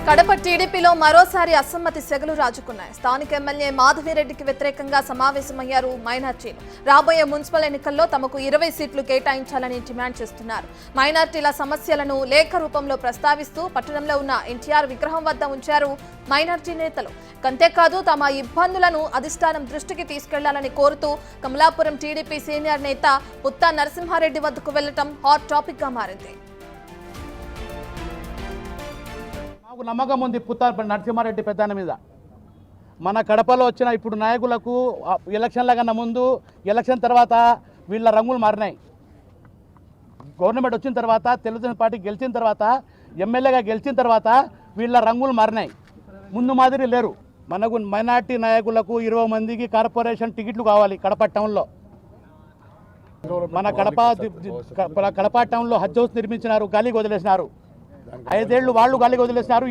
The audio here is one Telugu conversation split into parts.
కడప టీడీపీలో మరోసారి అసమ్మతి సెగలు రాజుకున్నాయి. స్థానిక ఎమ్మెల్యే మాధవిరెడ్డికి వ్యతిరేకంగా సమావేశమయ్యారు మైనార్టీలు. రాబోయే మున్సిపల్ ఎన్నికల్లో తమకు 20 సీట్లు కేటాయించాలని డిమాండ్ చేస్తున్నారు. మైనార్టీల సమస్యలను లేఖ రూపంలో ప్రస్తావిస్తూ పట్టణంలో ఉన్న ఎన్టీఆర్ విగ్రహం వద్ద ఉంచారు మైనార్టీ నేతలు. అంతేకాదు తమ ఇబ్బందులను అధిష్టానం దృష్టికి తీసుకెళ్లాలని కోరుతూ కమలాపురం టీడీపీ సీనియర్ నేత పుత్తా నరసింహారెడ్డి వద్దకు వెళ్లడం హాట్ టాపిక్ గా మారింది. నమ్మకం ఉంది పుత్తా నరసింహారెడ్డి పెద్దాన మీద. మన కడపలో వచ్చిన ఇప్పుడు నాయకులకు ఎలక్షన్ల కన్నా ముందు, ఎలక్షన్ తర్వాత వీళ్ళ రంగులు మారినాయి. గవర్నమెంట్ వచ్చిన తర్వాత, తెలుగుదేశం పార్టీ గెలిచిన తర్వాత, ఎమ్మెల్యేగా గెలిచిన తర్వాత వీళ్ళ రంగులు మారినాయి. ముందు మాదిరి లేరు. మనకు మైనార్టీ నాయకులకు 20 మందికి కార్పొరేషన్ టికెట్లు కావాలి కడప టౌన్లో. మన కడప టౌన్లో హజ్ హౌస్ నిర్మించినారు, గాలికి వదిలేసినారు. 5 ఏళ్ళు వాళ్ళు గాలికి వదిలేసినారు.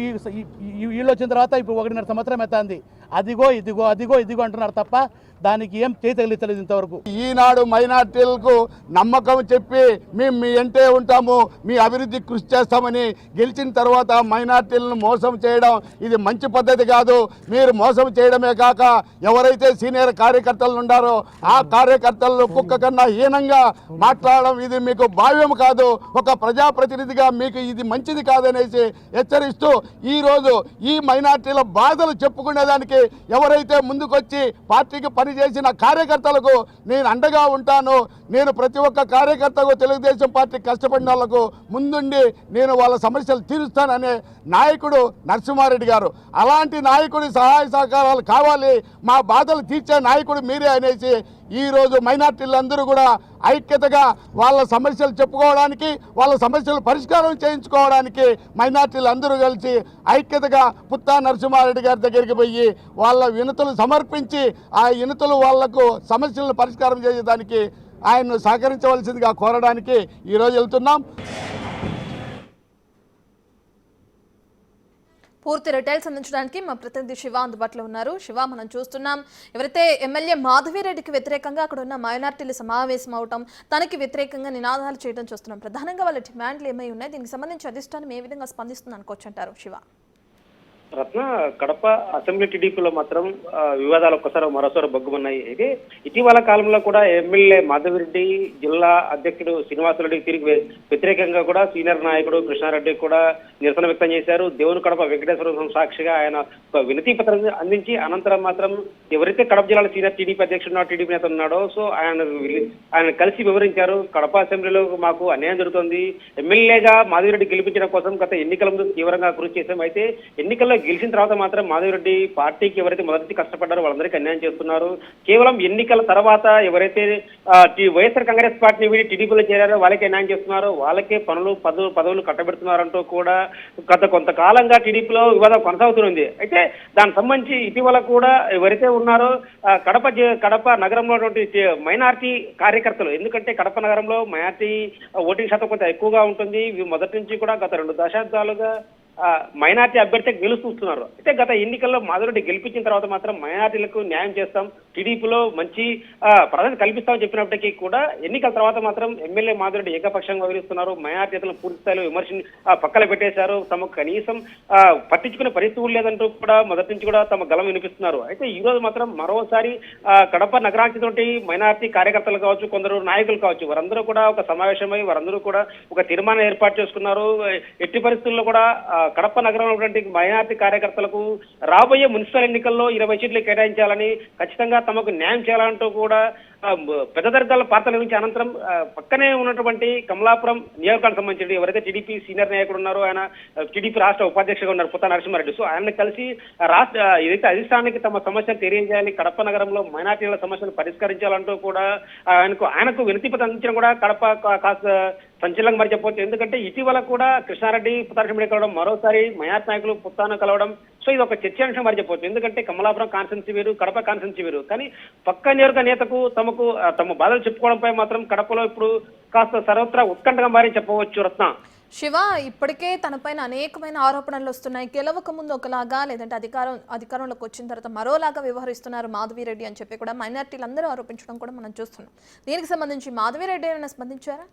వీళ్ళు వచ్చిన తర్వాత ఇప్పుడు 1.5 సంవత్సరం అవుతుంది. అదిగో ఇదిగో అదిగో ఇదిగో అంటున్నారు తప్ప దానికి ఏం చేయగలుగుతలేదు ఇంతవరకు. ఈనాడు మైనార్టీలకు నమ్మకం చెప్పి మేము మీ వెంటే ఉంటాము, మీ అభివృద్ధి కృషి చేస్తామని గెలిచిన తర్వాత మైనార్టీలను మోసం చేయడం ఇది మంచి పద్ధతి కాదు. మీరు మోసం చేయడమే కాక ఎవరైతే సీనియర్ కార్యకర్తలు ఉన్నారో ఆ కార్యకర్తలను కుక్క కన్నా హీనంగా మాట్లాడడం ఇది మీకు భావ్యం కాదు. ఒక ప్రజాప్రతినిధిగా మీకు ఇది మంచిది కాదనేసి హెచ్చరిస్తూ ఈరోజు ఈ మైనార్టీల బాధలు చెప్పుకునేదానికి ఎవరైతే ముందుకొచ్చి పార్టీకి పనిచేసిన కార్యకర్తలకు నేను అండగా ఉంటాను. నేను ప్రతి ఒక్క కార్యకర్తకు తెలుగుదేశం పార్టీ కష్టపడిన వాళ్లకు ముందుండి నేను వాళ్ళ సమస్యలు తీరుస్తాననే నాయకుడు నరసింహారెడ్డి గారు. అలాంటి నాయకుడి సహాయ సహకారాలు కావాలి, మా బాధలు తీర్చే నాయకుడు మీరే అనేసి ఈరోజు మైనార్టీలందరూ కూడా ఐక్యతగా వాళ్ళ సమస్యలు చెప్పుకోవడానికి, వాళ్ళ సమస్యలు పరిష్కారం చేయించుకోవడానికి మైనార్టీలు అందరూ కలిసి ఐక్యతగా పుత్తా నరసింహారెడ్డి గారి దగ్గరికి పోయి వాళ్ళ వినతులు సమర్పించి ఆ వినతులు వాళ్లకు సమస్యలను పరిష్కారం చేసేదానికి ఆయన్ను సహకరించవలసిందిగా కోరడానికి ఈరోజు వెళ్తున్నాం. పూర్తి డీటెయిల్స్ అందించడానికి మా ప్రతినిధి శివ అందుబాటులో ఉన్నారు. శివ, మనం చూస్తున్నాం ఎవరైతే ఎమ్మెల్యే మాధవిరెడ్డికి వ్యతిరేకంగా అక్కడ ఉన్న మైనార్టీలు సమావేశం అవటం, తనకి వ్యతిరేకంగా నినాదాలు చేయడం చూస్తున్నాం. ప్రధానంగా వాళ్ళ డిమాండ్లు ఏమై ఉన్నాయి, దీనికి సంబంధించి అధిష్టానం ఏ విధంగా స్పందిస్తుంది అనుకోవచ్చు అంటారు శివ? రత్న, కడప అసెంబ్లీ టీడీపీలో మాత్రం వివాదాలు ఒక్కసారి మరోసారి బగ్గుమన్నాయి. అయితే ఇటీవల కాలంలో కూడా ఎమ్మెల్యే మాధవిరెడ్డి, జిల్లా అధ్యక్షుడు శ్రీనివాసరెడ్డికి తిరిగి వ్యతిరేకంగా కూడా సీనియర్ నాయకుడు కృష్ణారెడ్డి కూడా నిరసన వ్యక్తం చేశారు. దేవుని కడప వెంకటేశ్వర సాక్షిగా ఆయన ఒక వినతి పత్రం అందించి అనంతరం మాత్రం ఎవరైతే కడప జిల్లాలో సీనియర్ టీడీపీ అధ్యక్షుడు టీడీపీ నేత ఉన్నాడో సో ఆయన కలిసి వివరించారు. కడప అసెంబ్లీలో మాకు అన్యాయం జరుగుతుంది. ఎమ్మెల్యేగా మాధవిరెడ్డి గెలిపించడం కోసం గత ఎన్నికల ముందు తీవ్రంగా కృషి చేశాం. అయితే ఎన్నికల్లో గెలిచిన తర్వాత మాత్రం మాధవిరెడ్డి పార్టీకి ఎవరైతే మొదటి కష్టపడ్డారో వాళ్ళందరికీ అన్యాయం చేస్తున్నారు. కేవలం ఎన్నికల తర్వాత ఎవరైతే వైఎస్ఆర్ కాంగ్రెస్ పార్టీని వీడి టీడీపీలో చేరారో వాళ్ళకి అన్యాయం చేస్తున్నారు, వాళ్ళకే పదవులు కట్టబెడుతున్నారంటూ కూడా గత కొంతకాలంగా టీడీపీలో వివాదం కొనసాగుతుంది. అయితే దానికి సంబంధించి ఇటీవల కూడా ఎవరైతే ఉన్నారో కడప నగరంలో మైనార్టీ కార్యకర్తలు, ఎందుకంటే కడప నగరంలో మైనార్టీ ఓటింగ్ శాతం కొంత ఎక్కువగా ఉంటుంది. మొదటి నుంచి కూడా గత 2 దశాబ్దాలుగా మైనార్టీ అభ్యర్థికి గెలుస్తున్నారు. అయితే గత ఎన్నికల్లో మాధవిరెడ్డి గెలిపించిన తర్వాత మాత్రం మైనార్టీలకు న్యాయం చేస్తాం, టీడీపీలో మంచి ప్రాధాన్యత కల్పిస్తామని చెప్పినప్పటికీ కూడా ఎన్నికల తర్వాత మాత్రం ఎమ్మెల్యే మాధవిరెడ్డి ఏకపక్షంగా వదిలిస్తున్నారు. మైనార్టీలను పూర్తి స్థాయిలో విమర్శని పక్కన పెట్టేశారు. తమకు కనీసం పట్టించుకునే పరిస్థితులు లేదంటూ కూడా మొదటి నుంచి కూడా తమ గలం వినిపిస్తున్నారు. అయితే ఈ రోజు మాత్రం మరోసారి కడప నగరానికి మైనార్టీ కార్యకర్తలు కావచ్చు, కొందరు నాయకులు కావచ్చు, వారందరూ కూడా ఒక సమావేశమై వారందరూ కూడా ఒక తీర్మానం ఏర్పాటు చేసుకున్నారు. ఎట్టి పరిస్థితుల్లో కూడా కడప నగరంలో ఉన్నటువంటి మైనార్టీ కార్యకర్తలకు రాబోయే మున్సిపల్ ఎన్నికల్లో 20 సీట్లు కేటాయించాలని, ఖచ్చితంగా తమకు న్యాయం చేయాలంటూ కూడా పెద్ద దర్గాల పాత్ర నిర్వహించి అనంతరం పక్కనే ఉన్నటువంటి కమలాపురం నియోజకవర్గానికి సంబంధించి ఎవరైతే టీడీపీ సీనియర్ నాయకుడు ఉన్నారో ఆయన టీడీపీ రాష్ట్ర ఉపాధ్యక్షుగా ఉన్నారు పుత్తా నరసింహారెడ్డి. సో ఆయన కలిసి ఏదైతే అధిష్టానానికి తమ సమస్యలు తెలియజేయాలి, కడప నగరంలో మైనార్టీల సమస్యలు పరిష్కరించాలంటూ కూడా ఆయనకు వినతి పత్రం అందించడం కూడా కడప కాస్త సంచలనంగా మరి చెప్పవచ్చు. ఎందుకంటే ఇటీవల కూడా కృష్ణారెడ్డి పుత్తా నరసింహారెడ్డి కలవడం, మరోసారి మైనార్టీ నాయకులు పుత్తాను కలవడం, సో ఇది ఒక చర్చాంశం మరి చెప్పవచ్చు. ఎందుకంటే కమలాపురం కాన్స్టిట్యున్సీ వేరు, కడప కాన్స్టిట్యున్సీ వేరు, కానీ పక్క నియోజక నేతకు తమ బాధలు చెప్పుకోవడంపై మాత్రం కడపలో ఇప్పుడు కాస్త సర్వత్రా ఉత్కంఠగా మారి చెప్పవచ్చు. రత్న, శివ, ఇప్పటికే తనపైన అనేకమైన ఆరోపణలు వస్తున్నాయి. గెలవక ముందు ఒకలాగా, లేదంటే అధికారంలోకి వచ్చిన తర్వాత మరోలాగా వ్యవహరిస్తున్నారు మాధవిరెడ్డి అని చెప్పి కూడా మైనార్టీలు అందరూ ఆరోపించడం కూడా మనం చూస్తున్నాం. దీనికి సంబంధించి మాధవిరెడ్డి ఏమైనా స్పందించారా?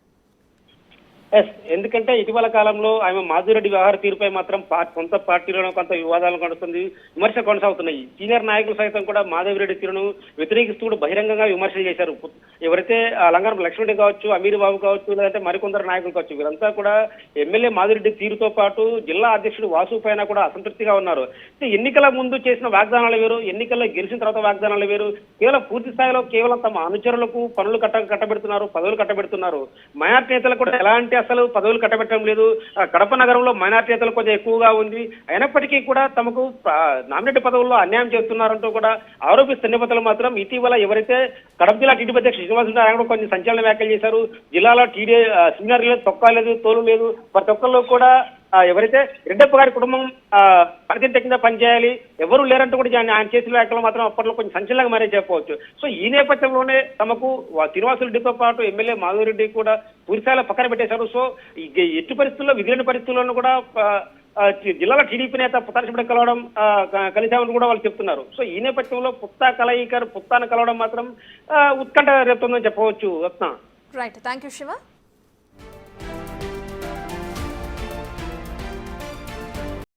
ఎందుకంటే ఇటీవల కాలంలో ఆమె మాధురెడ్డి వ్యవహార తీరుపై మాత్రం సొంత పార్టీలోనూ కొంత వివాదాలు కొనసాగుతుంది, విమర్శ కొనసాగుతున్నాయి. సీనియర్ నాయకులు సైతం కూడా మాధవిరెడ్డి తీరును వ్యతిరేకిస్తూ కూడా బహిరంగంగా విమర్శలు చేశారు. ఎవరైతే లంగారం లక్ష్మణ్ కావచ్చు, అమీర్ బాబు కావచ్చు, లేదంటే మరికొందరు నాయకులు కావచ్చు, వీరంతా కూడా ఎమ్మెల్యే మాధవిరెడ్డి తీరుతో పాటు జిల్లా అధ్యక్షుడు వాసు పైన కూడా అసంతృప్తిగా ఉన్నారు. ఎన్నికల ముందు చేసిన వాగ్దానాలు వేరు, ఎన్నికల్లో గెలిచిన తర్వాత వాగ్దానాలు వేరు. కేవలం పూర్తి స్థాయిలో కేవలం తమ అనుచరులకు పనులు కట్టబెడుతున్నారు, పదవులు కట్టబెడుతున్నారు. మైనార్టీ నేతలు కూడా ఎలాంటి అసలు పదవులు కట్టబెట్టడం లేదు. కడప నగరంలో మైనార్టీ నేతలు కొంచెం ఎక్కువగా ఉంది. అయినప్పటికీ కూడా తమకు నామినేట్ పదవుల్లో అన్యాయం చేస్తున్నారంటూ కూడా ఆరోపిస్తున్న నేతలు మాత్రం ఇటీవల ఎవరైతే కడప జిల్లా టీడీపీ అధ్యక్షుడు శ్రీనివాసరెడ్డి ఆయన కూడా కొన్ని సంచలన వ్యాఖ్యలు చేశారు. జిల్లాలో సెమినార్ లేదు, తొక్క లేదు, తోలు లేదు. ప్రతి ఒక్కళ్ళు కూడా ఎవరైతే రెడ్డప్ప గారి కుటుంబం పరిధిత కింద పనిచేయాలి, ఎవరు లేరంటూ కూడా ఆయన చేసిన వ్యాఖ్యలు మాత్రం అప్పట్లో కొంచెం సంచలనంగా మారే చెప్పవచ్చు. సో ఈ నేపథ్యంలోనే తమకు శ్రీనివాసరెడ్డితో పాటు ఎమ్మెల్యే మాధవరెడ్డి కూడా పూర్తిస్థాయిలో పక్కన పెట్టేశారు. సో ఎట్టి పరిస్థితుల్లో విధిలేని పరిస్థితుల్లోనూ కూడా జిల్లాలో టీడీపీ నేత పుత్తాన్ని కలవడం కలిసామని కూడా వాళ్ళు చెప్తున్నారు. సో ఈ నేపథ్యంలో పుత్తాను కలవడం మాత్రం ఉత్కంఠ రేపుతుందని చెప్పవచ్చు. Ratna. Right, thank you Shiva.